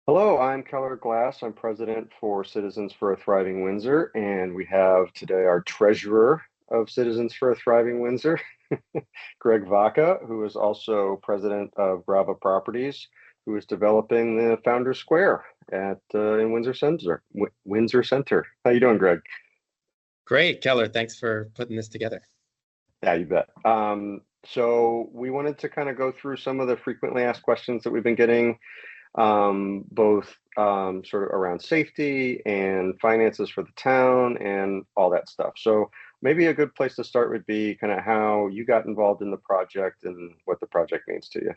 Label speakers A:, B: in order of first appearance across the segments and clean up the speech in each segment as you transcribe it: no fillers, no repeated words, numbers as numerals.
A: Hello, I'm Keller Glass. I'm president for Citizens for a Thriving Windsor, and we have today our treasurer of Citizens for a Thriving Windsor, Greg Vaca, who is also president of Brava Properties, who is developing the Founders Square at in Windsor Center. Windsor Center. How you doing, Greg?
B: Great, Keller. Thanks for putting this together.
A: Yeah, you bet. So we wanted to kind of go through some of the frequently asked questions that we've been getting both sort of around safety and finances for the town and all that stuff. So maybe a good place to start would be kind of how you got involved in the project and what the project means to you.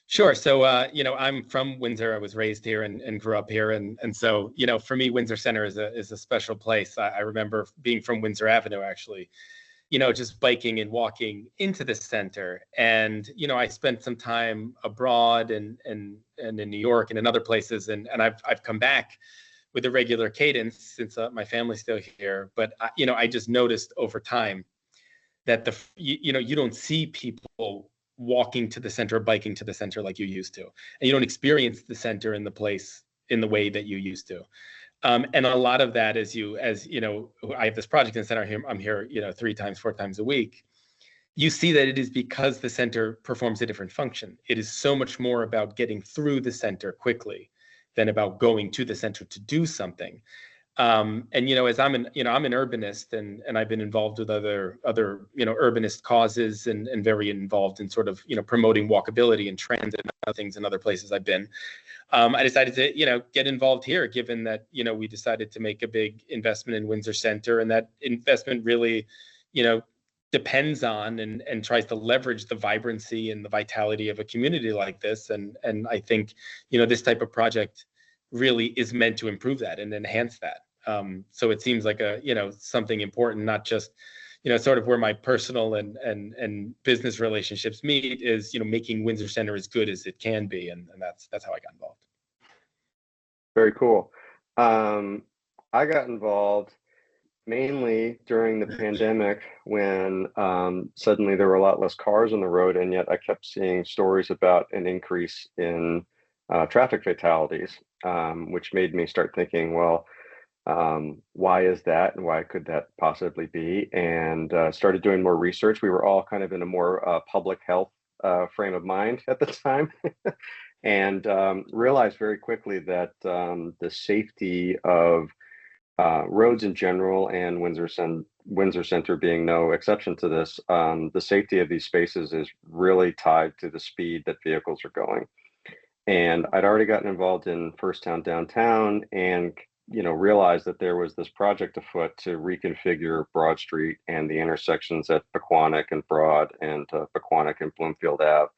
B: Sure. So, I'm from Windsor. I was raised here and grew up here, and so, for me, Windsor Center is a special place. I remember being from Windsor Avenue, actually, just biking and walking into the center. And, I spent some time abroad and in New York and in other places. And I've come back with a regular cadence since my family's still here. But, I just noticed over time that you don't see people walking to the center, biking to the center like you used to. And you don't experience the center in the place in the way that you used to. And a lot of that is I have this project in the center here. I'm here, 3 times, 4 times a week. You see that it is because the center performs a different function. It is so much more about getting through the center quickly than about going to the center to do something. As I'm an urbanist and I've been involved with other urbanist causes and very involved in sort of, promoting walkability and transit and other things in other places I've been. I decided to, get involved here, given that, we decided to make a big investment in Windsor Center, and that investment really, depends on and tries to leverage the vibrancy and the vitality of a community like this. And I think, this type of project really is meant to improve that and enhance that. So it seems like something important, not just, sort of where my personal and business relationships meet is, making Windsor Center as good as it can be. And that's how I got involved.
A: Very cool. I got involved mainly during the pandemic when suddenly there were a lot less cars on the road, and yet I kept seeing stories about an increase in traffic fatalities, which made me start thinking, well, why is that and why could that possibly be? And started doing more research. We were all kind of in a more public health frame of mind at the time. And realized very quickly that the safety of roads in general, and Windsor Center being no exception to this, the safety of these spaces is really tied to the speed that vehicles are going. And I'd already gotten involved in First Town Downtown and realized that there was this project afoot to reconfigure Broad Street and the intersections at Pequannock and Broad and Pequannock and Bloomfield Ave.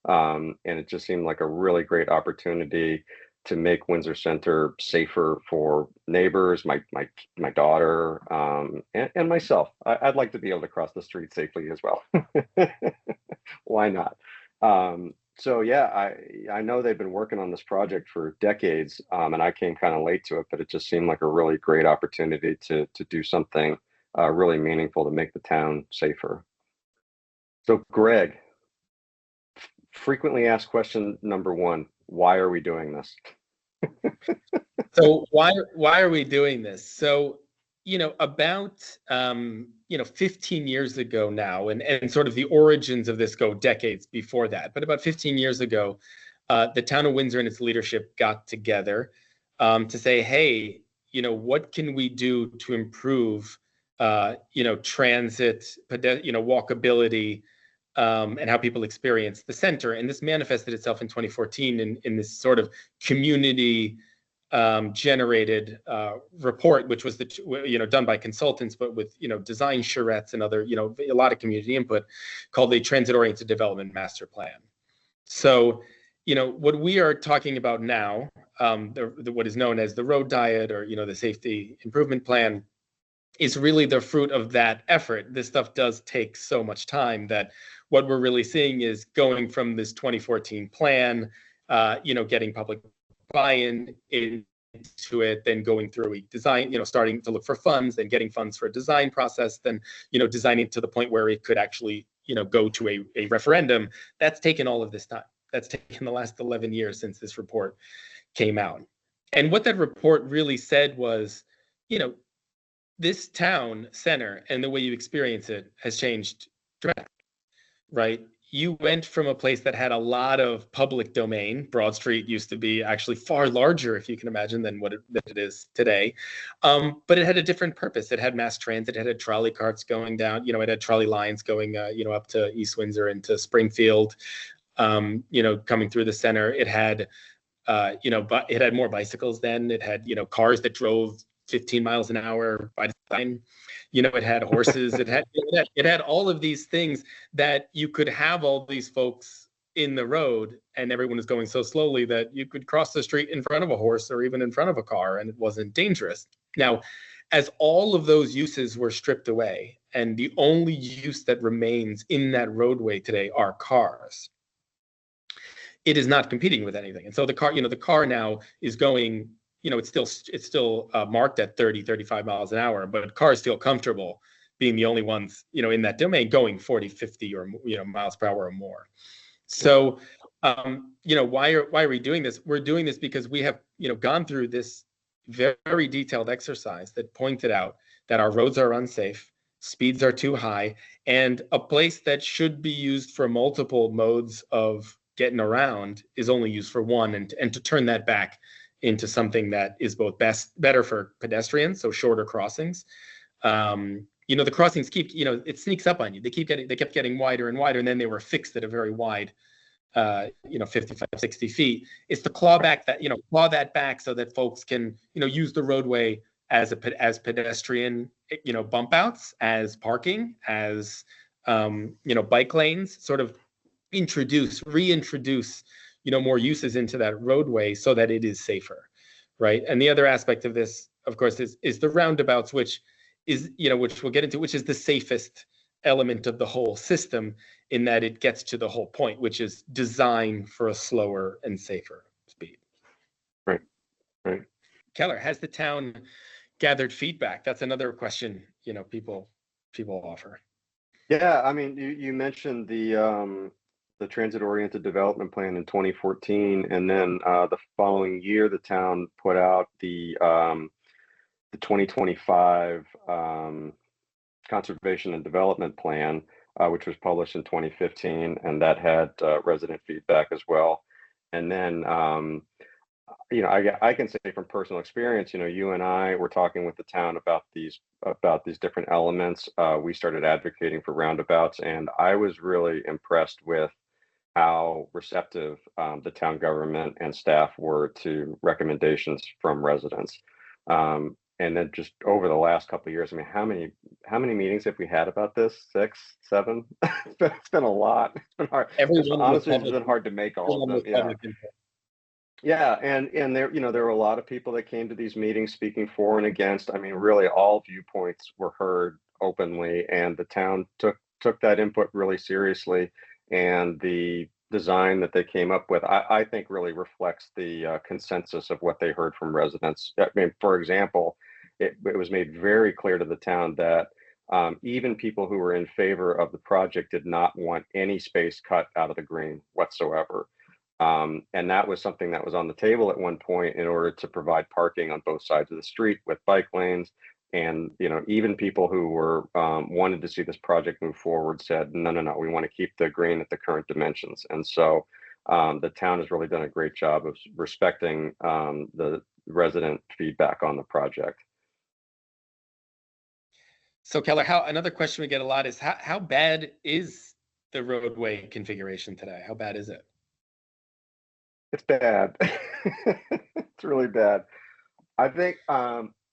A: And it just seemed like a really great opportunity to make Windsor Center safer for neighbors, my daughter, and myself. I'd like to be able to cross the street safely as well. Why not? So yeah, I know they've been working on this project for decades, and I came kind of late to it, but it just seemed like a really great opportunity to do something really meaningful to make the town safer. So Greg, frequently asked question number one, why are we doing this?
B: So why are we doing this? So, about 15 years ago now, and sort of the origins of this go decades before that, but about 15 years ago, the town of Windsor and its leadership got together to say, hey, what can we do to improve transit, walkability, and how people experience the center. And this manifested itself in 2014 in this sort of community generated report, which was done by consultants, but with design charrettes and other a lot of community input, called the Transit Oriented Development Master Plan. So what we are talking about now, what is known as the Road Diet, or the Safety Improvement Plan, is really the fruit of that effort. This stuff does take so much time that what we're really seeing is going from this 2014 plan, getting public buy-in into it, then going through a design, starting to look for funds, then getting funds for a design process, then, designing to the point where it could actually, go to a referendum. That's taken all of this time. that's taken the last 11 years since this report came out. And what that report really said was, this town center and the way you experience it has changed dramatically, right? You went from a place that had a lot of public domain. Broad Street used to be actually far larger, if you can imagine, than what it is today. But it had a different purpose. It had mass transit. It had trolley carts going down. It had trolley lines going, up to East Windsor and to Springfield. Coming through the center. It had, but it had more bicycles then. It had, cars that drove 15 miles an hour by design. It had horses. It had all of these things that you could have all these folks in the road, and everyone was going so slowly that you could cross the street in front of a horse or even in front of a car, and it wasn't dangerous. Now, as all of those uses were stripped away, and the only use that remains in that roadway today are cars, it is not competing with anything. And so the car now is going, it's still marked at 30, 35 miles an hour, but cars feel comfortable being the only ones, in that domain going 40, 50 or, miles per hour or more. So, why are we doing this? We're doing this because we have, gone through this very detailed exercise that pointed out that our roads are unsafe, speeds are too high, and a place that should be used for multiple modes of getting around is only used for one, and to turn that back into something that is both better for pedestrians, so shorter crossings. The crossings keep, it sneaks up on you. They kept getting wider and wider, and then they were fixed at a very wide, 55, 60 feet. It's to claw that back so that folks can, use the roadway as pedestrian, bump outs, as parking, as, bike lanes, sort of reintroduce, more uses into that roadway so that it is safer, right? And the other aspect of this, of course, is the roundabouts, which is, which we'll get into, which is the safest element of the whole system, in that it gets to the whole point, which is designed for a slower and safer speed.
A: Right.
B: Keller, has the town gathered feedback? That's another question, people offer.
A: Yeah, I mean, you mentioned the transit-oriented development plan in 2014, and then the following year, the town put out the 2025 conservation and development plan, which was published in 2015, and that had resident feedback as well. And then, I can say from personal experience, you and I were talking with the town about these different elements. We started advocating for roundabouts, and I was really impressed with how receptive the town government and staff were to recommendations from residents. And then just over the last couple of years, I mean, how many meetings have we had about this? 6, 7? It's been a lot. It's been hard. Honestly, it's been hard to make all of them. Yeah, and there were a lot of people that came to these meetings speaking for and against. I mean, really, all viewpoints were heard openly, and the town took that input really seriously. And the design that they came up with, I think, really reflects the consensus of what they heard from residents. I mean, for example, it was made very clear to the town that even people who were in favor of the project did not want any space cut out of the green whatsoever. And that was something that was on the table at one point in order to provide parking on both sides of the street with bike lanes. And, even people who were wanted to see this project move forward said, no, we want to keep the green at the current dimensions. And so the town has really done a great job of respecting the resident feedback on the project.
B: So Keller, another question we get a lot is how bad is the roadway configuration today? How bad is it?
A: It's bad. It's really bad. I think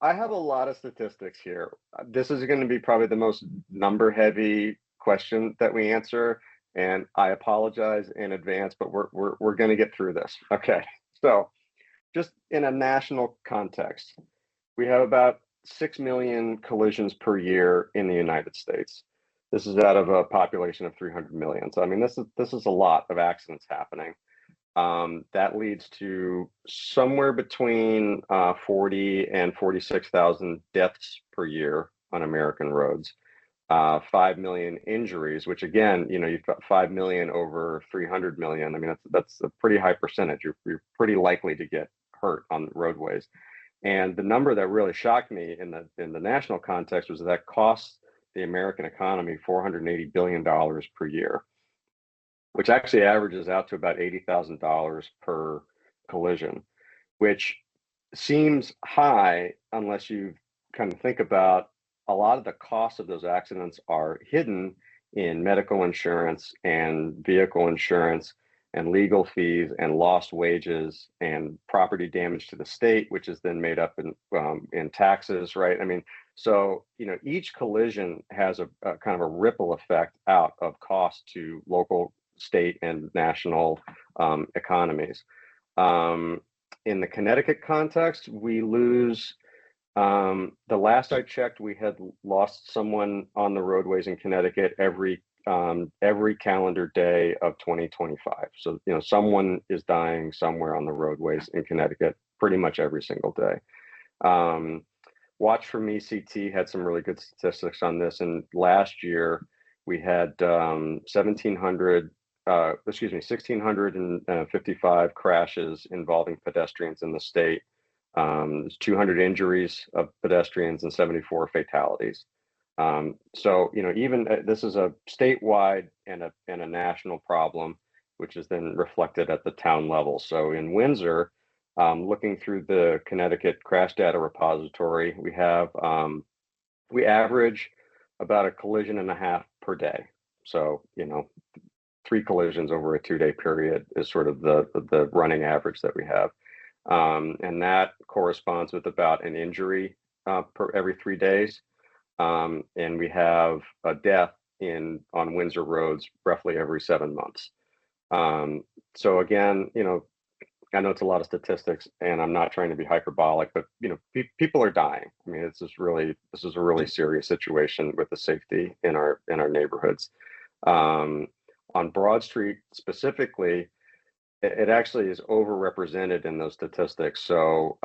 A: I have a lot of statistics here. This is going to be probably the most number-heavy question that we answer, and I apologize in advance, but we're going to get through this. Okay, so just in a national context, we have about 6 million collisions per year in the United States. This is out of a population of 300 million. So I mean, this is a lot of accidents happening. That leads to somewhere between 40 and 46,000 deaths per year on American roads. 5 million injuries, which again, you've got 5 million over 300 million. I mean, that's a pretty high percentage. You're pretty likely to get hurt on roadways. And the number that really shocked me in the national context was that costs the American economy $480 billion per year, which actually averages out to about $80,000 per collision, which seems high unless you kind of think about a lot of the costs of those accidents are hidden in medical insurance and vehicle insurance and legal fees and lost wages and property damage to the state, which is then made up in taxes, right? I mean, so each collision has a kind of a ripple effect out of cost to local, state, and national economies. In the Connecticut context, we lose. The last I checked, we had lost someone on the roadways in Connecticut every calendar day of 2025. So someone is dying somewhere on the roadways in Connecticut pretty much every single day. Watch from ECT had some really good statistics on this, and last year we had 1,655 crashes involving pedestrians in the state. There's 200 injuries of pedestrians and 74 fatalities. So even this is a statewide and a national problem, which is then reflected at the town level. So in Windsor, looking through the Connecticut crash data repository, we average about a collision and a half per day. So 3 collisions over a 2-day period is sort of the running average that we have. And that corresponds with about an injury per every 3 days. And we have a death on Windsor roads roughly every 7 months. So again, I know it's a lot of statistics, and I'm not trying to be hyperbolic, but people are dying. I mean, this is a really serious situation with the safety in our neighborhoods. On Broad Street specifically, it actually is overrepresented in those statistics. So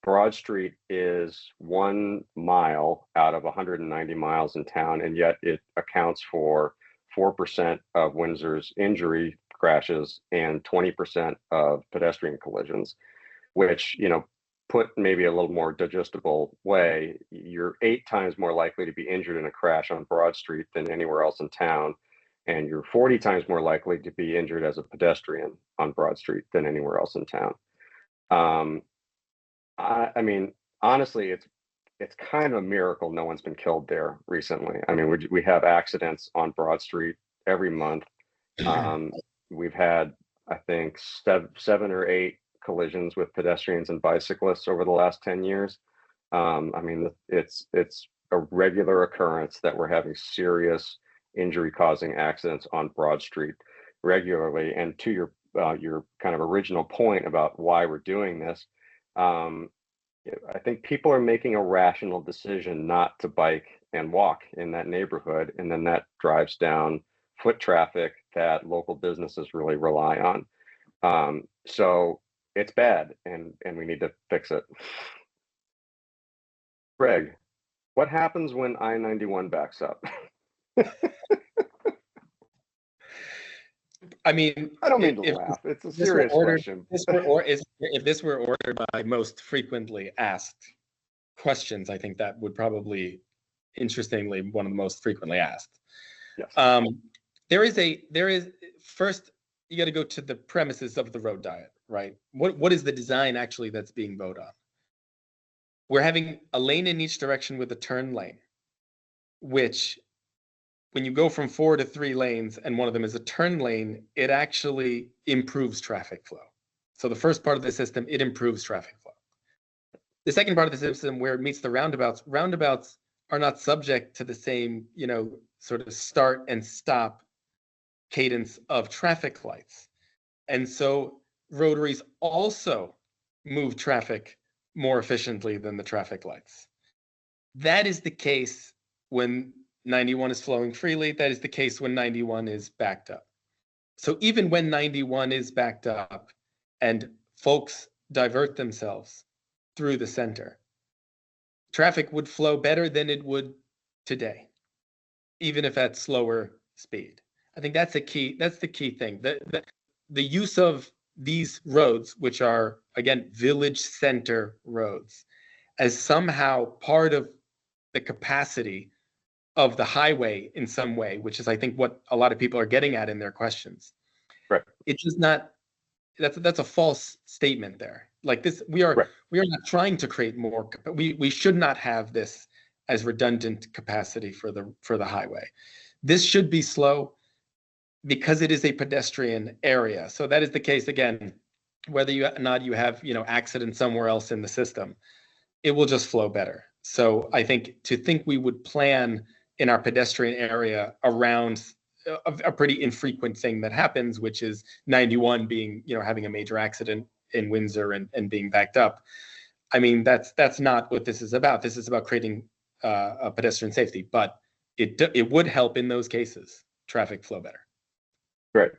A: Broad Street is 1 mile out of 190 miles in town, and yet it accounts for 4% of Windsor's injury crashes and 20% of pedestrian collisions, which, put maybe a little more digestible way, you're 8 times more likely to be injured in a crash on Broad Street than anywhere else in town. And you're 40 times more likely to be injured as a pedestrian on Broad Street than anywhere else in town. I mean, honestly, it's kind of a miracle no one's been killed there recently. I mean, we have accidents on Broad Street every month. We've had, I think, 7 or 8 collisions with pedestrians and bicyclists over the last 10 years. I mean, it's a regular occurrence that we're having serious injury-causing accidents on Broad Street regularly. And to your kind of original point about why we're doing this, I think people are making a rational decision not to bike and walk in that neighborhood, and then that drives down foot traffic that local businesses really rely on. So it's bad, and we need to fix it. Greg, what happens when I-91 backs up?
B: I mean,
A: I don't mean to laugh. It's a serious question.
B: If this were ordered by most frequently asked questions, I think that would probably, interestingly, one of the most frequently asked.
A: Yes.
B: There is first, you got to go to the premises of the road diet, right? What is the design actually that's being voted on? We're having a lane in each direction with a turn lane, which, when you go from 4 to 3 lanes and one of them is a turn lane, it actually improves traffic flow. So the first part of the system, it improves traffic flow. The second part of the system, where it meets the roundabouts are not subject to the same, sort of start and stop cadence of traffic lights. And so rotaries also move traffic more efficiently than the traffic lights. That is the case when 91 is flowing freely. That is the case when 91 is backed up. So even when 91 is backed up and folks divert themselves through the center, traffic would flow better than it would today. even if at slower speed. I think that's the key thing. The use of these roads, which are, again, village center roads, as somehow part of the capacity of the highway in some way, which is, I think, what a lot of people are getting at in their questions.
A: Right.
B: It's just not, that's a false statement there. Like this, we are not trying to create more. We should not have this as redundant capacity for the highway. This should be slow because it is a pedestrian area. So that is the case again, whether you not you have accidents somewhere else in the system, it will just flow better. So I think we would plan in our pedestrian area around a pretty infrequent thing that happens, which is 91 being, having a major accident in Windsor and being backed up. I mean, that's not what this is about. This is about creating a pedestrian safety, but it would help in those cases, traffic flow better.
A: Great.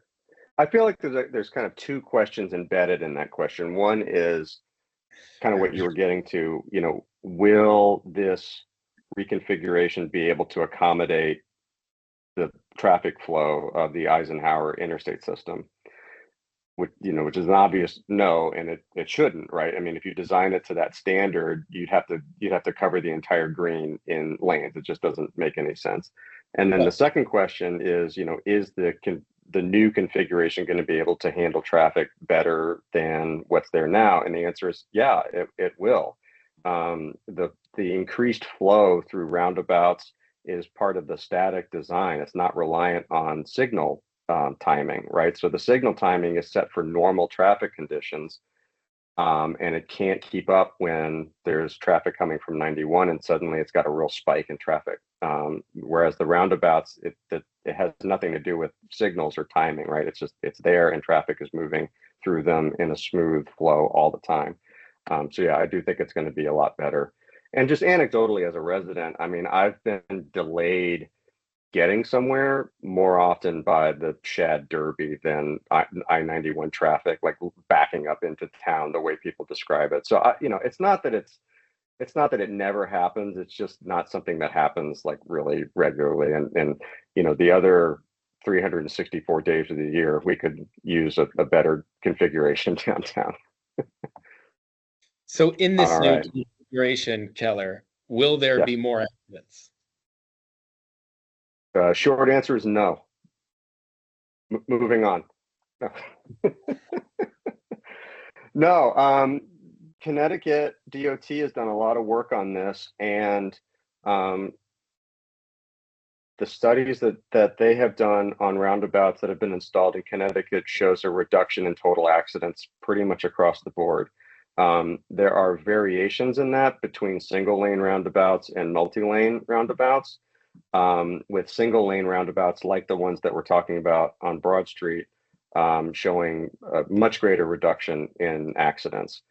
A: I feel like there's kind of two questions embedded in that question. One is kind of what you were getting to, will this reconfiguration be able to accommodate the traffic flow of the Eisenhower interstate system? Which is an obvious no, and it shouldn't, right? I mean, if you design it to that standard, you'd have to cover the entire green in lanes. It just doesn't make any sense. And then the second question is, is the new configuration going to be able to handle traffic better than what's there now? And the answer is, yeah, it will. The increased flow through roundabouts is part of the static design. It's not reliant on signal timing, right? So the signal timing is set for normal traffic conditions, and it can't keep up when there's traffic coming from 91 and suddenly it's got a real spike in traffic. Whereas the roundabouts, it has nothing to do with signals or timing, right? It's there and traffic is moving through them in a smooth flow all the time. So yeah, I do think it's going to be a lot better. And just anecdotally as a resident, I mean, I've been delayed getting somewhere more often by the Shad Derby than I-91 traffic, like backing up into town the way people describe it. So it's not that it never happens. It's just not something that happens like really regularly. And the other 364 days of the year, we could use a better configuration downtown.
B: So in this new configuration, Keller, will there be more accidents?
A: Short answer is no. Moving on. No, Connecticut DOT has done a lot of work on this, and the studies that they have done on roundabouts that have been installed in Connecticut shows a reduction in total accidents pretty much across the board. There are variations in that between single lane roundabouts and multi-lane roundabouts. With single lane roundabouts like the ones that we're talking about on Broad Street, showing a much greater reduction in accidents.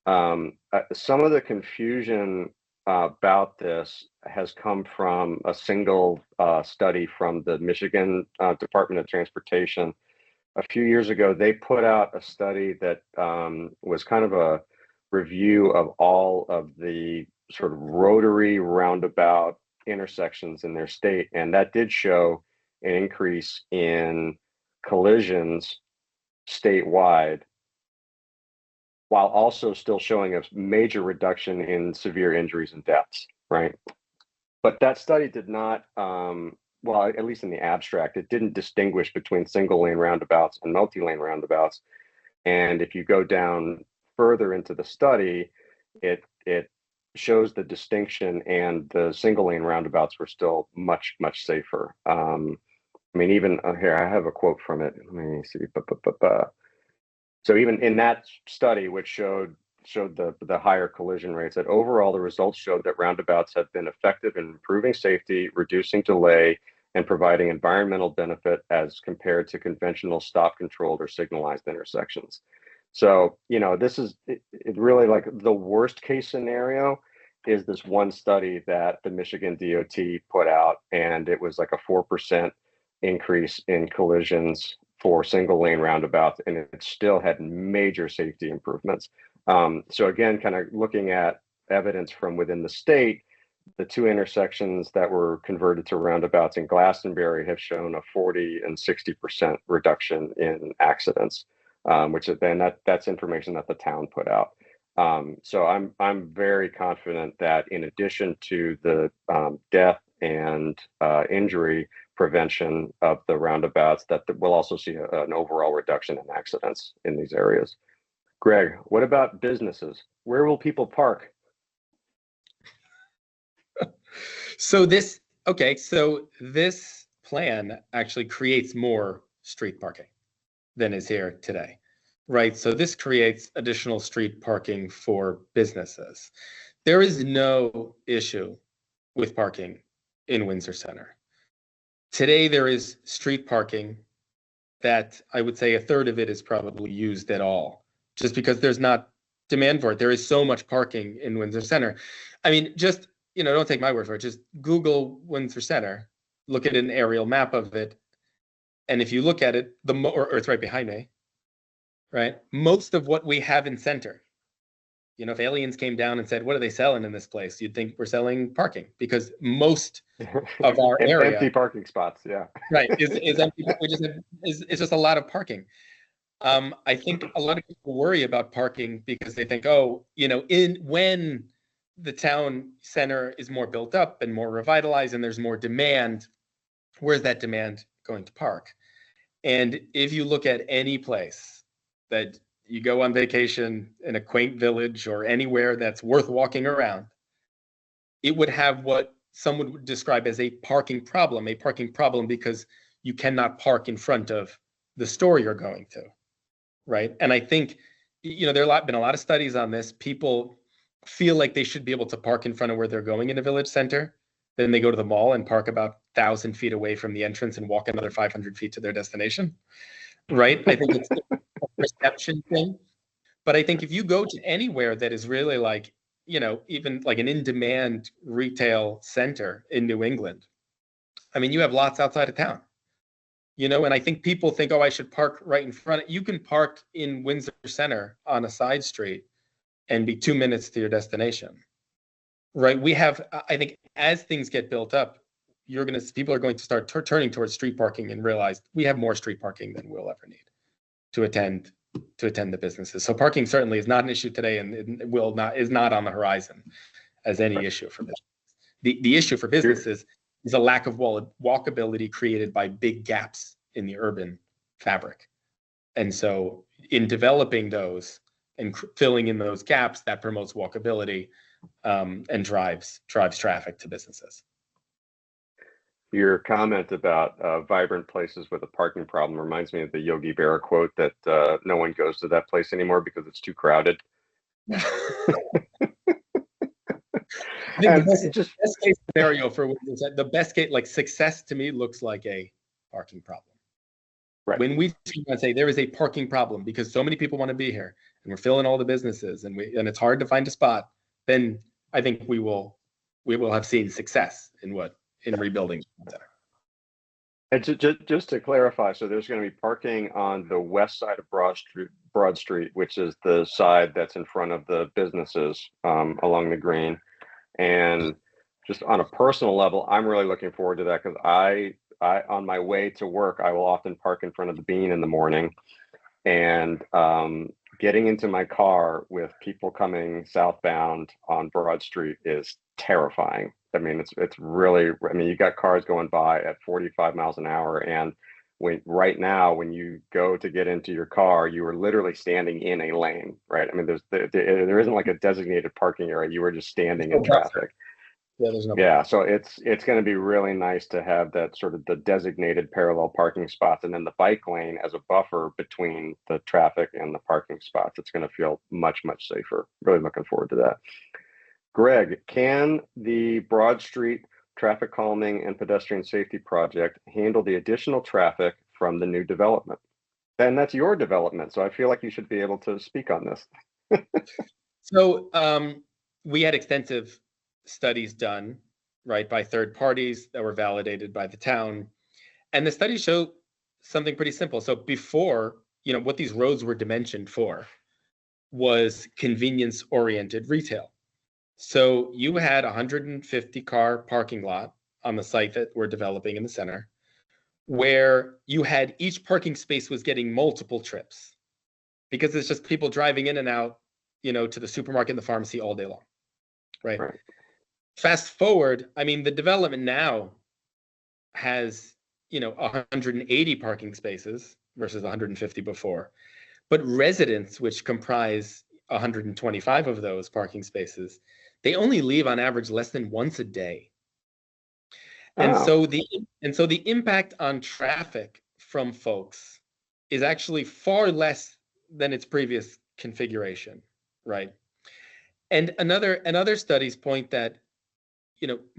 A: Some of the confusion about this has come from a single study from the Michigan Department of Transportation. A few years ago, they put out a study that was kind of a review of all of the sort of rotary roundabout intersections in their state, and that did show an increase in collisions statewide, while also still showing a major reduction in severe injuries and deaths, right? But that study did not, well, at least in the abstract, it didn't distinguish between single lane roundabouts and multi-lane roundabouts. And if you go down further into the study, it shows the distinction, and the single lane roundabouts were still much, much safer. I mean, even here, I have a quote from it. Let me see. So even in that study, which showed the higher collision rates, that overall the results showed that roundabouts have been effective in improving safety, reducing delay, and providing environmental benefit as compared to conventional stop controlled or signalized intersections. So, this is it really, like, the worst case scenario is this one study that the Michigan DOT put out, and it was like a 4% increase in collisions for single lane roundabouts, and it still had major safety improvements. So again, kind of looking at evidence from within the state, the two intersections that were converted to roundabouts in Glastonbury have shown a 40 and 60% reduction in accidents, which is then that's information that the town put out. So I'm very confident that in addition to the death and injury prevention of the roundabouts, that we'll also see an overall reduction in accidents in these areas. Greg, what about businesses? Where will people park?
B: So this plan actually creates more street parking than is here today, right? So this creates additional street parking for businesses. There is no issue with parking in Windsor Center. Today, there is street parking that I would say a third of it is probably used at all, just because there's not demand for it. There is so much parking in Windsor Center. I mean, just, don't take my word for it. Just Google Windsor Center, look at an aerial map of it. And if you look at it, or it's right behind me, right? Most of what we have in center, if aliens came down and said, what are they selling in this place? You'd think we're selling parking, because most of our area,
A: empty parking spots, yeah,
B: right, is empty. It's just a lot of parking. I think a lot of people worry about parking because they think, when the town center is more built up and more revitalized and there's more demand, where's that demand going to park? And if you look at any place that you go on vacation in a quaint village or anywhere that's worth walking around, it would have what some would describe as a parking problem because you cannot park in front of the store you're going to, right? And I think, there have been a lot of studies on this. People feel like they should be able to park in front of where they're going in a village center. Then they go to the mall and park about 1,000 feet away from the entrance and walk another 500 feet to their destination, right? I think it's a perception thing. But I think if you go to anywhere that is really like, even like an in-demand retail center in New England, I mean, you have lots outside of town, and I think people think, I should park right in front. You can park in Windsor Center on a side street and be 2 minutes to your destination, right? We have, I think, as things get built up, people are going to start turning towards street parking and realize we have more street parking than we'll ever need to attend the businesses. So parking certainly is not an issue today, and is not on the horizon as any issue for business. The issue for businesses is a lack of walkability created by big gaps in the urban fabric. And so in developing those and filling in those gaps, that promotes walkability and drives traffic to businesses.
A: Your comment about vibrant places with a parking problem reminds me of the Yogi Berra quote that no one goes to that place anymore because it's too crowded.
B: I think the best case scenario for the best case, like success to me, looks like a parking problem.
A: Right.
B: When we say there is a parking problem because so many people want to be here and we're filling all the businesses and it's hard to find a spot, then I think we will have seen success in rebuilding the center.
A: And just to clarify, so there's going to be parking on the west side of Broad Street, which is the side that's in front of the businesses along the green. And just on a personal level, I'm really looking forward to that because I on my way to work, I will often park in front of the Bean in the morning, and getting into my car with people coming southbound on Broad Street is terrifying. I mean, it's really, you got cars going by at 45 miles an hour. And right now, when you go to get into your car, you are literally standing in a lane, right? I mean, there isn't like a designated parking area. You are just standing in traffic. Yeah, so it's going to be really nice to have that sort of the designated parallel parking spots, and then the bike lane as a buffer between the traffic and the parking spots. It's going to feel much, much safer. Really looking forward to that. Greg, can the Broad Street Traffic Calming and Pedestrian Safety Project handle the additional traffic from the new development? And that's your development, so I feel like you should be able to speak on this.
B: So we had extensive studies done, right, by third parties that were validated by the town. And the studies show something pretty simple. So before, what these roads were dimensioned for was convenience-oriented retail. So you had 150 car parking lot on the site that we're developing in the center, where you had each parking space was getting multiple trips because it's just people driving in and out, to the supermarket and the pharmacy all day long, right?
A: Right.
B: Fast forward, I mean, the development now has, 180 parking spaces versus 150 before. But residents, which comprise 125 of those parking spaces, they only leave on average less than once a day. And
A: Oh,
B: so the impact on traffic from folks is actually far less than its previous configuration, right? And other studies point that,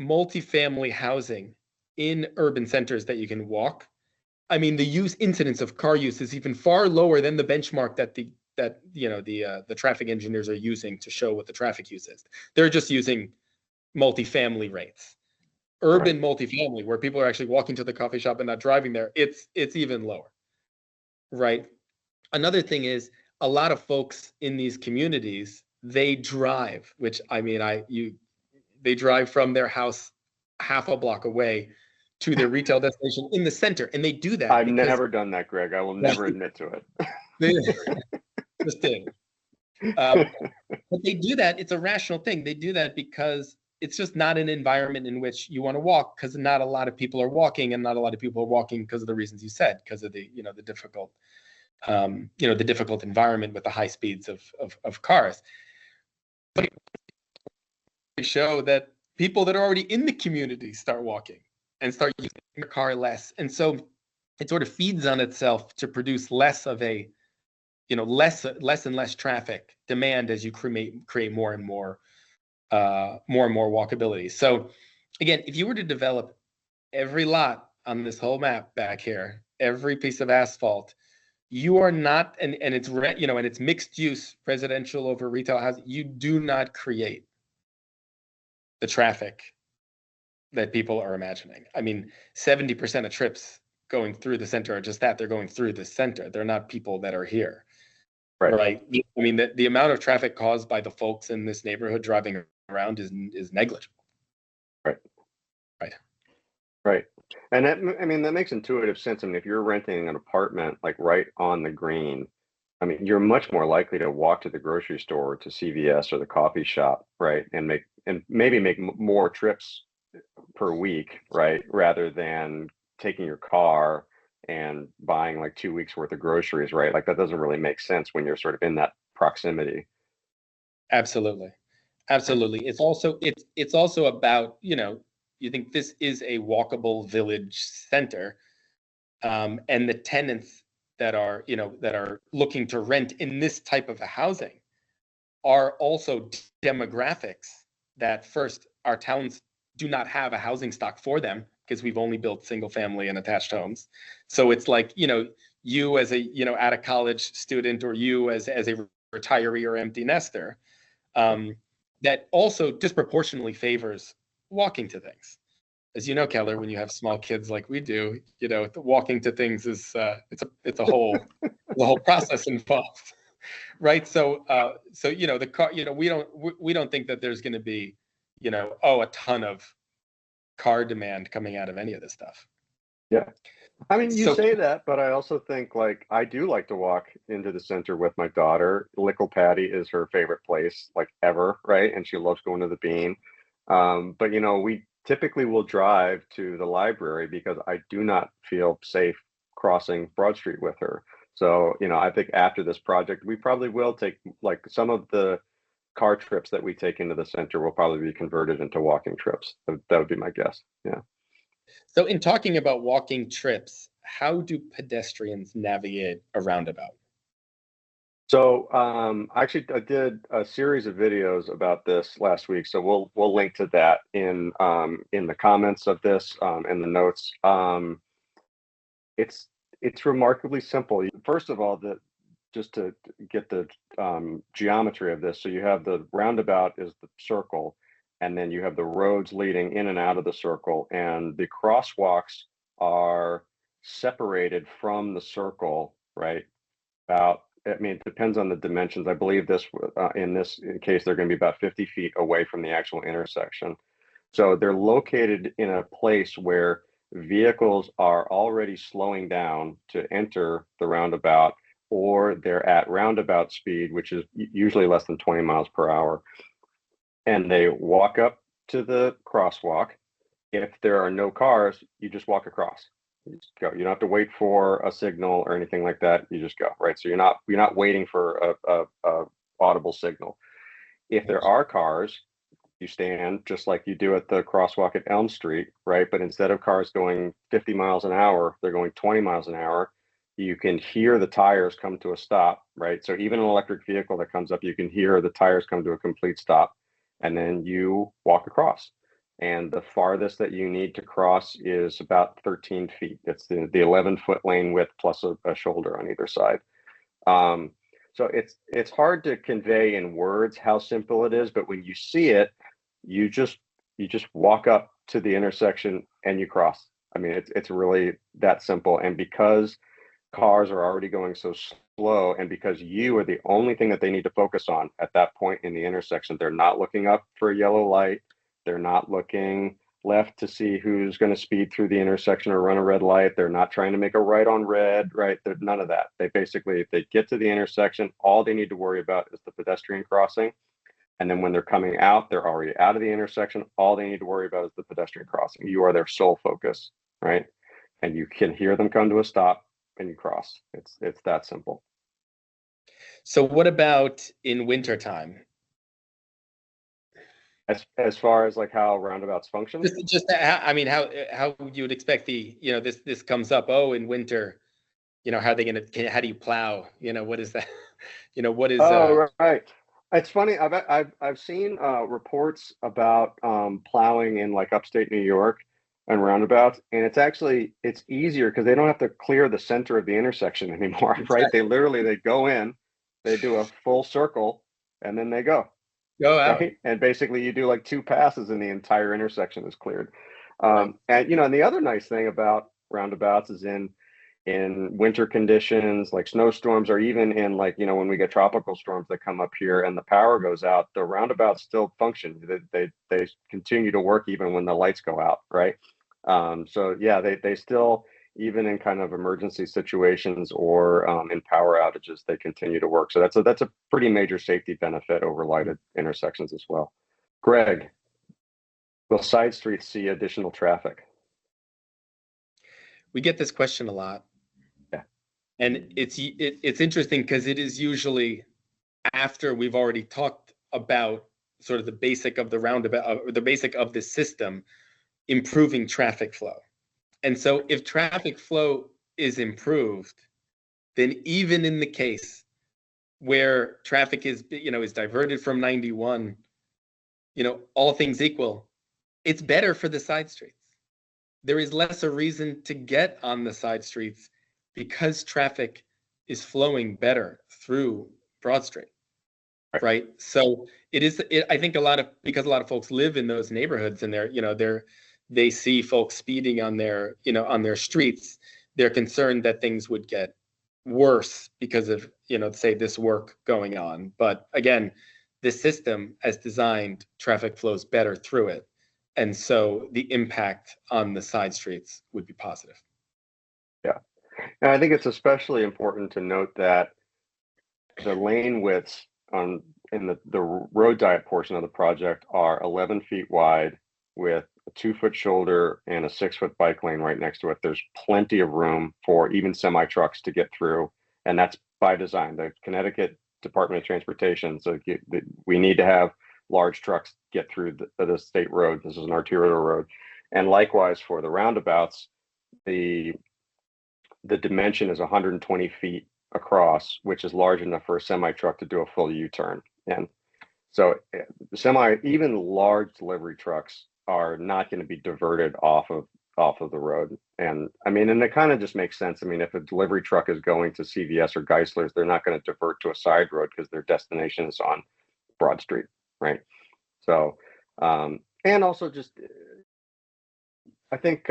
B: multifamily housing in urban centers that you can walk, I mean, the incidence of car use is even far lower than the benchmark that the traffic engineers are using to show what the traffic use is. They're just using multifamily rates. Urban multifamily, where people are actually walking to the coffee shop and not driving there, it's even lower, right? Another thing is a lot of folks in these communities, they drive, which I mean, they drive from their house half a block away to their retail destination in the center, and they do that
A: I've
B: because
A: never done that, Greg. I will never admit to it.
B: they just did. But they do that. It's a rational thing. They do that because it's just not an environment in which you want to walk, because not a lot of people are walking, and not a lot of people are walking because of the reasons you said, because of the difficult the difficult environment with the high speeds of cars. But they show that people that are already in the community start walking and start using their car less, and so it sort of feeds on itself to produce less of a less and less traffic demand as you create more and more walkability. So again, if you were to develop every lot on this whole map back here, every piece of asphalt, you are not, and it's and it's mixed use, residential over retail housing, you do not create the traffic that people are imagining. I mean, 70% of trips going through the center are just that, they're going through the center. They're not people that are here. Right. I mean, the amount of traffic caused by the folks in this neighborhood driving around is negligible.
A: Right.
B: Right.
A: Right. And that makes intuitive sense. I mean, if you're renting an apartment like right on the green, I mean, you're much more likely to walk to the grocery store, to CVS or the coffee shop, right? And maybe make more trips per week, right? Rather than taking your car and buying like 2 weeks worth of groceries, right? Like that doesn't really make sense when you're sort of in that proximity.
B: Absolutely. Absolutely. It's also about, you think this is a walkable village center, and the tenants that are looking to rent in this type of a housing are also demographics that, first, our towns do not have a housing stock for them because we've only built single family and attached homes. So it's like, you as a, at a college student, or you as a retiree or empty nester, that also disproportionately favors walking to things. As you know, Keller, when you have small kids like we do, walking to things is it's a whole the whole process involved, right? So the car, we don't think that there's going to be, a ton of car demand coming out of any of this stuff.
A: Yeah. I mean, you
B: So
A: say that, but I also think like I do like to walk into the center with my daughter. Lickle Patty is her favorite place like ever, right? And she loves going to the Bean. But we typically will drive to the library because I do not feel safe crossing Broad Street with her. So, I think after this project, we probably will take like some of the car trips that we take into the center will probably be converted into walking trips. That would be my guess. Yeah.
B: So in talking about walking trips, how do pedestrians navigate a roundabout?
A: So actually, I did a series of videos about this last week, so we'll link to that in the comments of this in the notes. It's remarkably simple. First of all, just to get the geometry of this, so you have the roundabout is the circle, and then you have the roads leading in and out of the circle, and the crosswalks are separated from the circle, right? About I mean, it depends on the dimensions. I believe this, in this case, they're going to be about 50 feet away from the actual intersection. So they're located in a place where vehicles are already slowing down to enter the roundabout, or they're at roundabout speed, which is usually less than 20 miles per hour. And they walk up to the crosswalk. If there are no cars, you just walk across. You just go. You don't have to wait for a signal or anything like that. You just go, right? So you're not waiting for a audible signal. If there are cars, you stand just like you do at the crosswalk at Elm Street, right? But instead of cars going 50 miles an hour, they're going 20 miles an hour. You can hear the tires come to a stop, right? So even an electric vehicle that comes up, you can hear the tires come to a complete stop, and then you walk across. And the farthest that you need to cross is about 13 feet. It's the 11-foot lane width plus a shoulder on either side. Um, so it's hard to convey in words how simple it is, but when you see it, you just walk up to the intersection and you cross. I mean, it's really that simple. And because cars are already going so slow, and because you are the only thing that they need to focus on at that point in the intersection, they're not looking up for a yellow light. They're not looking left to see who's going to speed through the intersection or run a red light. They're not trying to make a right on red, right? They're none of that. They basically, if they get to the intersection, all they need to worry about is the pedestrian crossing. And then when they're coming out, they're already out of the intersection. All they need to worry about is the pedestrian crossing. You are their sole focus, right? And you can hear them come to a stop and you cross. It's that simple.
B: So what about in wintertime?
A: As far as like how roundabouts function,
B: I mean, how you would expect this comes up, oh, in winter, how are they how do you plow? What is that? What is
A: oh, right. It's funny. I've seen reports about plowing in like upstate New York and roundabouts, and it's easier because they don't have to clear the center of the intersection anymore, right?
B: Exactly.
A: They go in, they do a full circle, and then they go,
B: Go out.
A: right? And basically, you do like two passes, and the entire intersection is cleared.
B: Right.
A: And the other nice thing about roundabouts is in winter conditions like snowstorms, or even in like when we get tropical storms that come up here and the power goes out, the roundabouts still function. They continue to work even when the lights go out, right? So yeah, they still, even in kind of emergency situations or in power outages, they continue to work. So that's a pretty major safety benefit over lighted intersections as well. Greg, will side streets see additional traffic?
B: We get this question a lot.
A: Yeah.
B: And it's interesting because it is usually after we've already talked about sort of the basic of the roundabout, or the basic of the system, improving traffic flow. And so if traffic flow is improved, then even in the case where traffic is diverted from 91, all things equal, it's better for the side streets. There is less a reason to get on the side streets because traffic is flowing better through Broad Street, right? So I think because a lot of folks live in those neighborhoods, and they see folks speeding on their streets, they're concerned that things would get worse because of, say, this work going on. But again, the system as designed, traffic flows better through it. And so the impact on the side streets would be positive.
A: Yeah. And I think it's especially important to note that the lane widths in the road diet portion of the project are 11 feet wide with a 2-foot shoulder and a 6-foot bike lane right next to it. There's plenty of room for even semi trucks to get through, and that's by design. The Connecticut Department of Transportation, so we need to have large trucks get through the state road. This is an arterial road, and likewise for the roundabouts, the dimension is 120 feet across, which is large enough for a semi truck to do a full U-turn. And so even large delivery trucks are not going to be diverted off of the road. And I mean, and it kind of just makes sense. I mean, if a delivery truck is going to CVS or Geisler's, they're not going to divert to a side road because their destination is on Broad Street, right? So, and also just, I think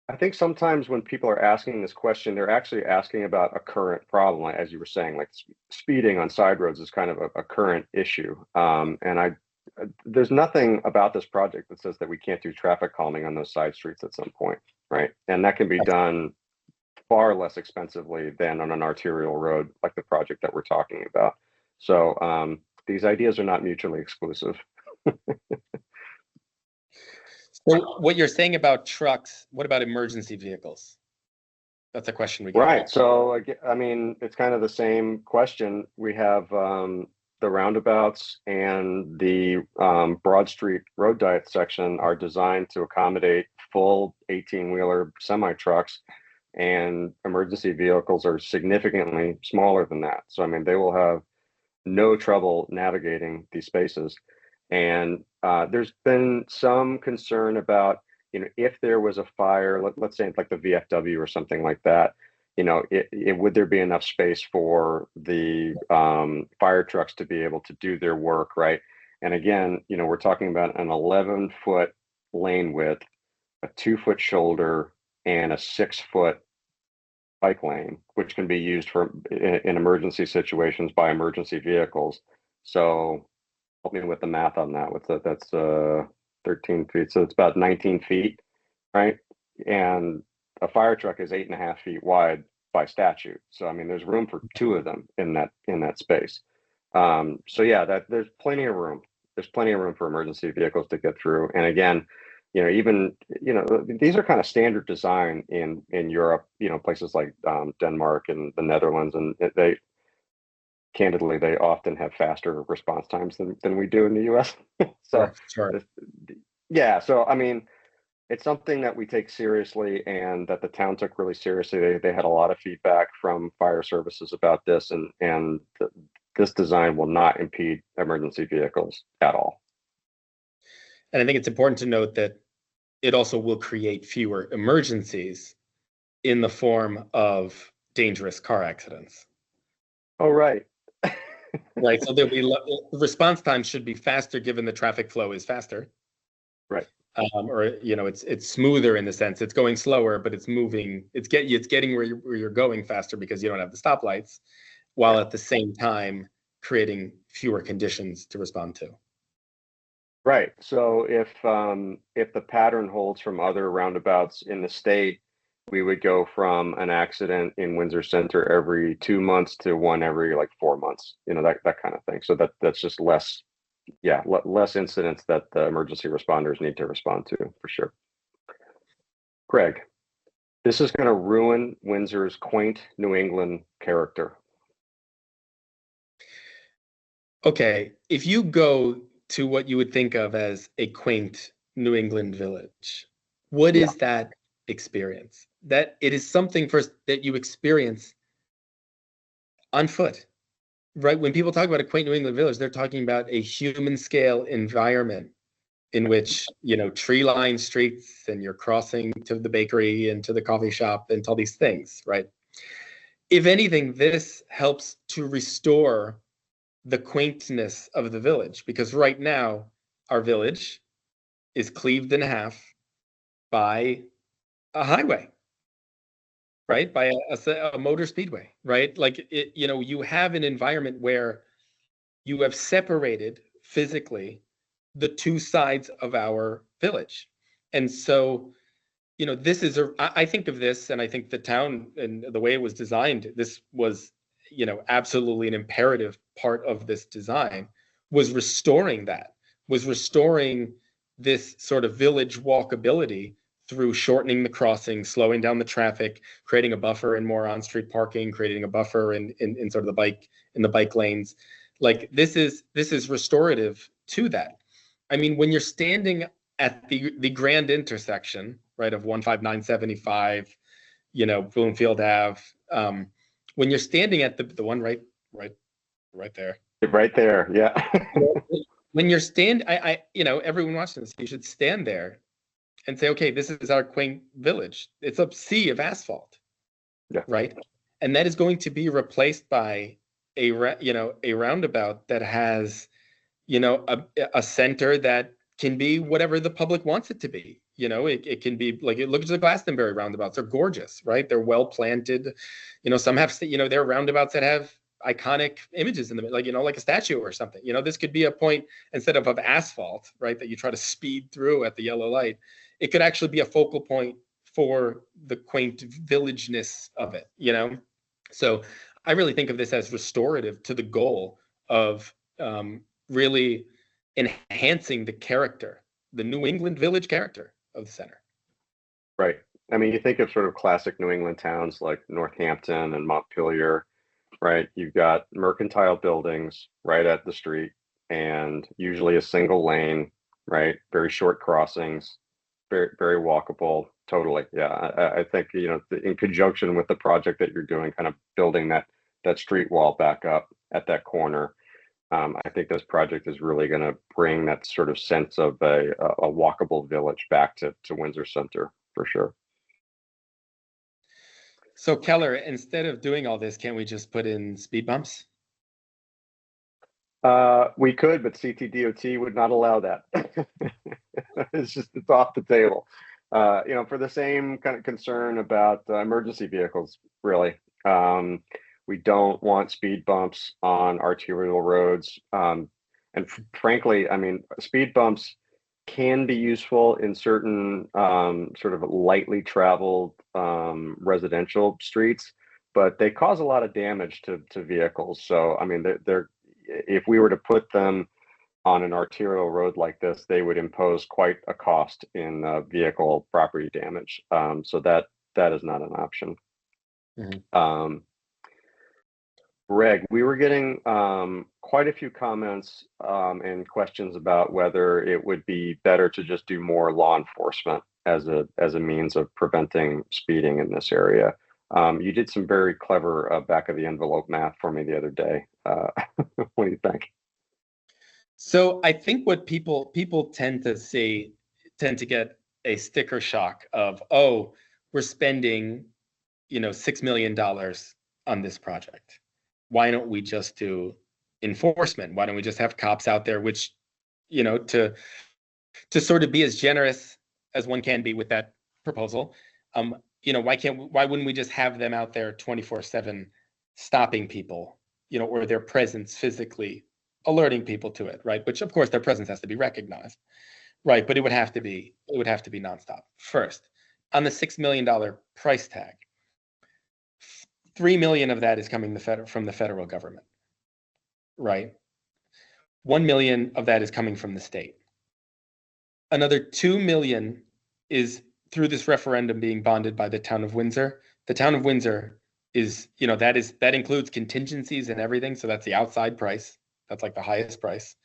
A: I think sometimes when people are asking this question, they're actually asking about a current problem, like, as you were saying, like speeding on side roads is kind of a current issue. And there's nothing about this project that says that we can't do traffic calming on those side streets at some point, right? And that can be done far less expensively than on an arterial road like the project that we're talking about. So these ideas are not mutually exclusive.
B: So what you're saying about trucks, what about emergency vehicles? That's a question we get a
A: Right.
B: lot.
A: So, I mean, it's kind of the same question. We have the roundabouts and the Broad Street road diet section are designed to accommodate full 18-wheeler semi trucks, and emergency vehicles are significantly smaller than that. So, I mean, they will have no trouble navigating these spaces. And there's been some concern about, if there was a fire, let's say it's like the VFW or something like that, would there be enough space for the fire trucks to be able to do their work, right? And again, we're talking about an 11-foot lane width, a 2-foot shoulder, and a 6-foot bike lane, which can be used in emergency situations by emergency vehicles. So help me with the math on that. That's 13 feet. So it's about 19 feet, right? And a fire truck is 8.5 feet wide by statute. So I mean, there's room for two of them in that space. So yeah, there's plenty of room. There's plenty of room for emergency vehicles to get through. And again, even these are kind of standard design in Europe. Places like Denmark and the Netherlands, and they often have faster response times than we do in the U.S. So,
B: Sure.
A: Yeah. So, I mean, it's something that we take seriously and that the town took really seriously. They had a lot of feedback from fire services about this, and this design will not impede emergency vehicles at all.
B: And I think it's important to note that it also will create fewer emergencies in the form of dangerous car accidents.
A: Oh, right.
B: Right. So there'll be response time should be faster given the traffic flow is faster.
A: Right.
B: Or it's smoother in the sense it's going slower, but it's moving. It's getting where you're going faster because you don't have the stoplights, while at the same time creating fewer conditions to respond to.
A: Right. So if the pattern holds from other roundabouts in the state, we would go from an accident in Windsor Center every 2 months to one every like 4 months. That kind of thing. So that's just less incidents that the emergency responders need to respond to, for sure. Greg, this is going to ruin Windsor's quaint New England character.
B: Okay, if you go to what you would think of as a quaint New England village, what is that experience? That it is something first that you experience on foot, right? When people talk about a quaint New England village, they're talking about a human scale environment in which, tree-lined streets, and you're crossing to the bakery and to the coffee shop and to all these things, right? If anything, this helps to restore the quaintness of the village, because right now our village is cleaved in half by a highway, right? By a motor speedway, right? Like you have an environment where you have separated physically the two sides of our village. And so, this is I think of this, and I think the town and the way it was designed, this was, absolutely an imperative part of this design was restoring this sort of village walkability through shortening the crossing, slowing down the traffic, creating a buffer and more on-street parking, creating a buffer in sort of the bike lanes. Like this is restorative to that. I mean, when you're standing at the grand intersection, right, of 15975, Bloomfield Ave, when you're standing at the one right there.
A: Right there, yeah.
B: When you're everyone watching this, you should stand there and say, okay, this is our quaint village. It's a sea of asphalt, right? And that is going to be replaced by a roundabout that has, a center that can be whatever the public wants it to be. It can be like, look at the Glastonbury roundabouts. They're gorgeous, right? They're well planted. Some have, there are roundabouts that have iconic images in them, like a statue or something. This could be a point, instead of asphalt, right, that you try to speed through at the yellow light. It could actually be a focal point for the quaint villageness of it, So I really think of this as restorative to the goal of really enhancing the character, the New England village character of the center.
A: Right. I mean, you think of sort of classic New England towns like Northampton and Montpelier, right? You've got mercantile buildings right at the street, and usually a single lane, right? Very short crossings, very, very walkable. Totally. Yeah. I think, in conjunction with the project that you're doing, kind of building that street wall back up at that corner. I think this project is really going to bring that sort of sense of a walkable village back to Windsor Center for sure.
B: So Keller, instead of doing all this, can't we just put in speed bumps?
A: We could, but CTDOT would not allow that. It's off the table. For the same kind of concern about emergency vehicles, really. We don't want speed bumps on arterial roads. And frankly, I mean, speed bumps can be useful in certain sort of lightly traveled residential streets, but they cause a lot of damage to vehicles. So, I mean, they're if we were to put them on an arterial road like this, they would impose quite a cost in vehicle property damage. So that is not an option. Mm-hmm. Greg, we were getting quite a few comments and questions about whether it would be better to just do more law enforcement as a means of preventing speeding in this area. You did some very clever back of the envelope math for me the other day. What do you think?
B: So I think what people tend to get a sticker shock of, oh, we're spending, $6 million on this project. Why don't we just do enforcement? Why don't we just have cops out there, which, to sort of be as generous as one can be with that proposal. Why wouldn't we just have them out there 24/7 stopping people, or their presence physically alerting people to it, right? Which of course their presence has to be recognized, right? But it would have to be nonstop. First, on the $6 million price tag, $3 million of that is coming from the federal government, right? $1 million of that is coming from the state. Another $2 million is through this referendum being bonded by the town of Windsor. The town of Windsor is, that includes contingencies and everything. So that's the outside price. That's like the highest price.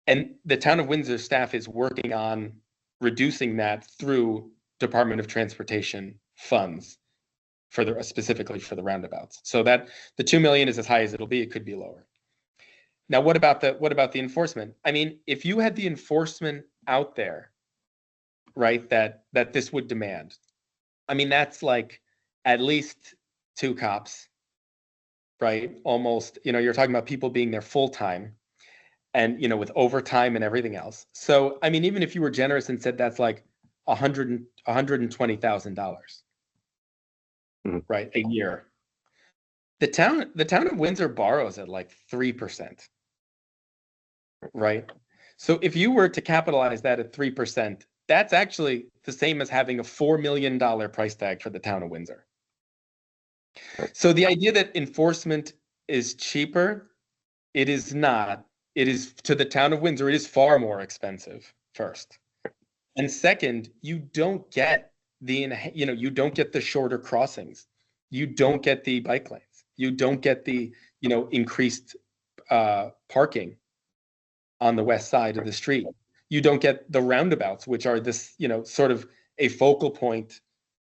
B: And the town of Windsor staff is working on reducing that through Department of Transportation funds specifically for the roundabouts. So that the 2 million is as high as it'll be. It could be lower. Now, what about the enforcement? I mean, if you had the enforcement out there, right, that this would demand, I mean, that's like at least 2 cops, right? Almost, you're talking about people being there full time and, with overtime and everything else. So, I mean, even if you were generous and said that's like $120,000, right, a year, the town of Windsor borrows at like 3%, right? So if you were to capitalize that at 3%, that's actually the same as having a $4 million price tag for the town of Windsor. So the idea that enforcement is cheaper, it is not. It is, to the town of Windsor, it is far more expensive, first. And second, you don't get the shorter crossings. You don't get the bike lanes. You don't get the, increased parking on the west side of the street. You don't get the roundabouts, which are this, sort of a focal point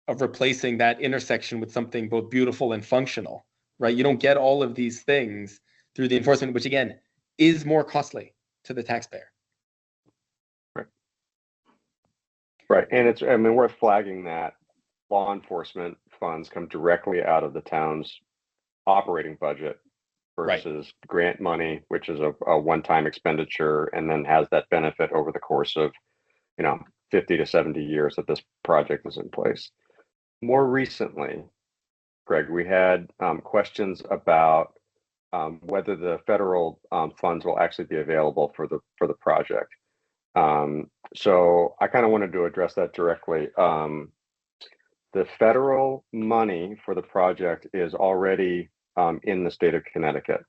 B: of replacing that intersection with something both beautiful and functional, right? You don't get all of these things through the enforcement, which again is more costly to the taxpayer.
A: Right. And it's, I mean, worth flagging that law enforcement funds come directly out of the town's operating budget versus grant money, which is a one-time expenditure and then has that benefit over the course of, 50 to 70 years that this project is in place. More recently, Greg, we had questions about whether the federal funds will actually be available for the project. So I kind of wanted to address that directly. The federal money for the project is already in the state of Connecticut.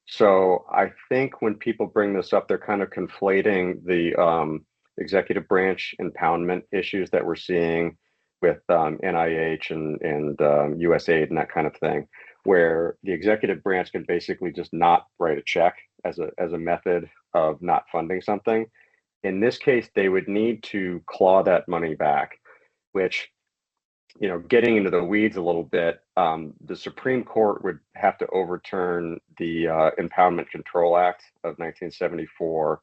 A: So I think when people bring this up, they're kind of conflating the executive branch impoundment issues that we're seeing with NIH and USAID and that kind of thing, where the executive branch can basically just not write a check as a method of not funding something. In this case, they would need to claw that money back, which, getting into the weeds a little bit, the Supreme Court would have to overturn the Impoundment Control Act of 1974,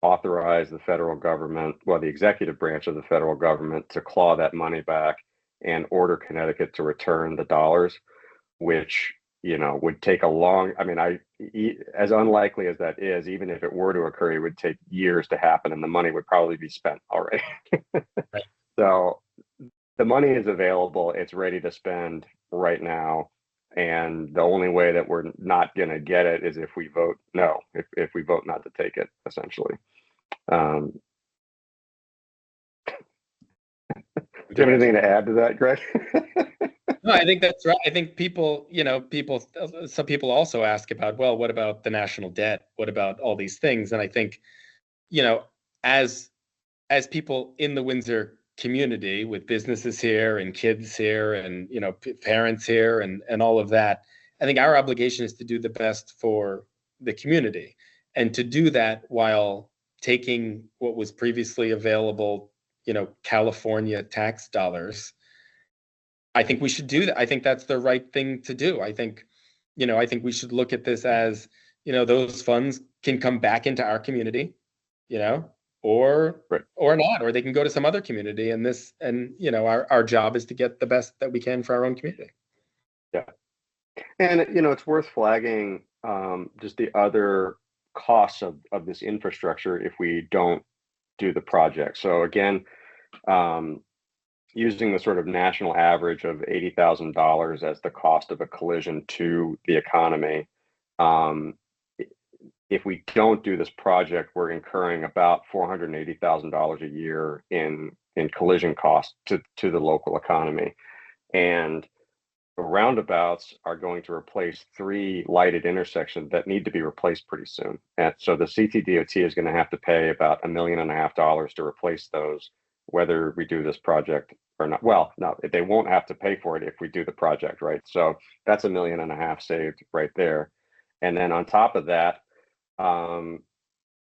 A: authorize the federal government, well, the executive branch of the federal government, to claw that money back and order Connecticut to return the dollars, which, would take a long, as unlikely as that is, even if it were to occur, it would take years to happen and the money would probably be spent already.
B: Right.
A: So the money is available, it's ready to spend right now. And the only way that we're not going to get it is if we vote no, if we vote not to take it, essentially. Do you have anything to add to that, Greg?
B: No, I think that's right. I think some people also ask about, well, what about the national debt? What about all these things? And I think, as people in the Windsor community with businesses here and kids here and, parents here and all of that, I think our obligation is to do the best for the community and to do that while taking what was previously available, California tax dollars. I think we should do that. I think that's the right thing to do. I think we should look at this as, those funds can come back into our community, or
A: Right.
B: or not, or they can go to some other community. And our job is to get the best that we can for our own community.
A: Yeah. And, it's worth flagging just the other costs of this infrastructure if we don't do the project. So again, using the sort of national average of $80,000 as the cost of a collision to the economy, if we don't do this project, we're incurring about $480,000 a year in collision costs to the local economy. And the roundabouts are going to replace 3 lighted intersections that need to be replaced pretty soon. And so the CTDOT is going to have to pay about $1.5 million to replace those, whether we do this project or not. Well, no, they won't have to pay for it if we do the project, right? So that's $1.5 million saved right there. And then on top of that,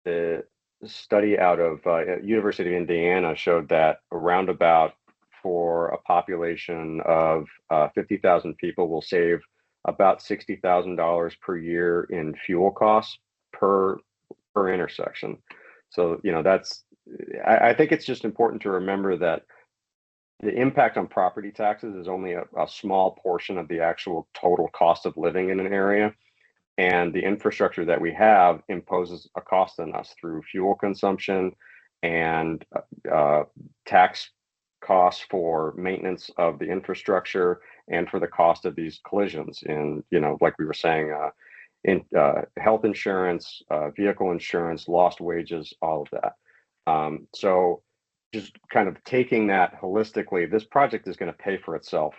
A: the study out of University of Indiana showed that a roundabout for a population of 50,000 people will save about $60,000 per year in fuel costs per intersection. So, I think it's just important to remember that the impact on property taxes is only a small portion of the actual total cost of living in an area. And the infrastructure that we have imposes a cost on us through fuel consumption and tax costs for maintenance of the infrastructure and for the cost of these collisions in, like we were saying, in health insurance, vehicle insurance, lost wages, all of that. So just kind of taking that holistically, this project is going to pay for itself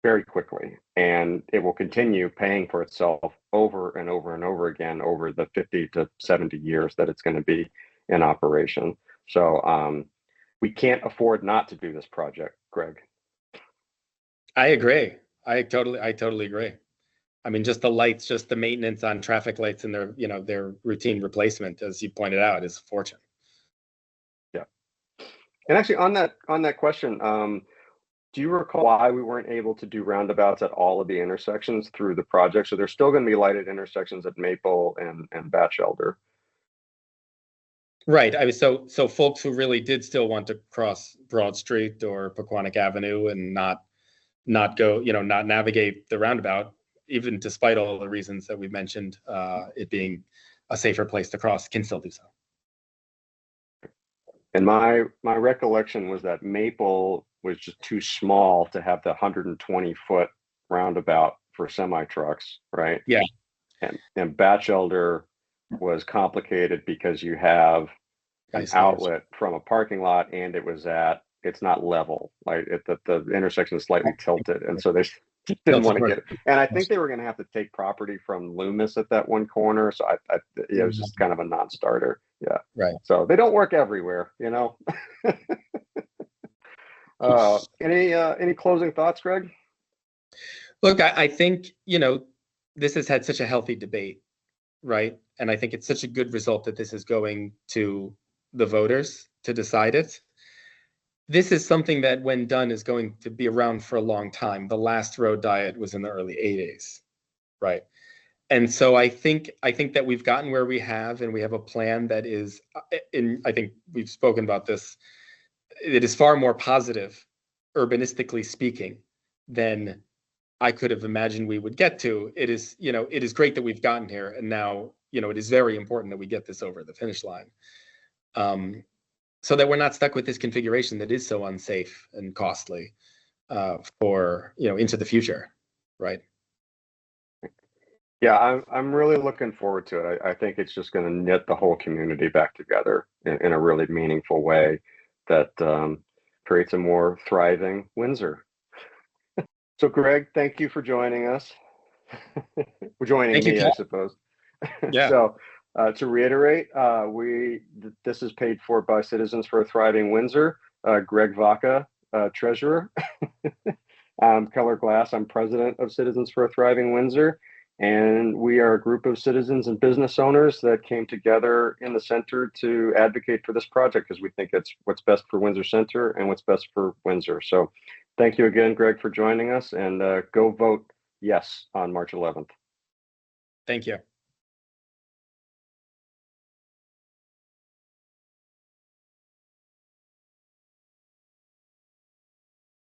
A: very quickly, and it will continue paying for itself over and over and over again over the 50 to 70 years that it's going to be in operation. So we can't afford not to do this project, Greg.
B: I agree. I totally agree. I mean, just the lights, just the maintenance on traffic lights and their routine replacement, as you pointed out, is a fortune.
A: Yeah. And actually on that question, do you recall why we weren't able to do roundabouts at all of the intersections through the project? So there's still going to be lighted intersections at Maple and Batchelder.
B: Right. I mean, so folks who really did still want to cross Broad Street or Pequannock Avenue and not go, not navigate the roundabout, even despite all the reasons that we've mentioned, it being a safer place to cross, can still do so.
A: And my recollection was that Maple was just too small to have the 120-foot roundabout for semi trucks, right?
B: Yeah,
A: And Batchelder was complicated because you have an
B: nice cars.
A: outlet from a parking lot, and it's not level, like the intersection is slightly tilted, and so they just didn't want to get it. And I think they were going to have to take property from Loomis at that one corner, so it was just kind of a non-starter. Yeah,
B: Right.
A: so they don't work everywhere, you know. Any closing thoughts, Greg?
B: Look, I think, this has had such a healthy debate, right? And I think it's such a good result that this is going to the voters to decide it. This is something that, when done, is going to be around for a long time. The last road diet was in the early 80s, right? And so I think that we've gotten where we have, and we have a plan that is, I think we've spoken about this, it is far more positive, urbanistically speaking, than I could have imagined we would get to. It is great that we've gotten here, and now, it is very important that we get this over the finish line, so that we're not stuck with this configuration that is so unsafe and costly for into the future, right?
A: Yeah, I'm really looking forward to it. I think it's just going to knit the whole community back together in a really meaningful way that creates a more thriving Windsor. So, Greg, thank you for joining us. For joining
B: Thank you,
A: me, I
B: Paul.
A: suppose.
B: Yeah.
A: So, to reiterate, this is paid for by Citizens for a Thriving Windsor. Greg Vaca, treasurer. Keller Glass. I'm president of Citizens for a Thriving Windsor. And we are a group of citizens and business owners that came together in the center to advocate for this project because we think it's what's best for Windsor Center and what's best for Windsor. So thank you again, Greg, for joining us, and go vote yes on March 11th.
B: Thank you.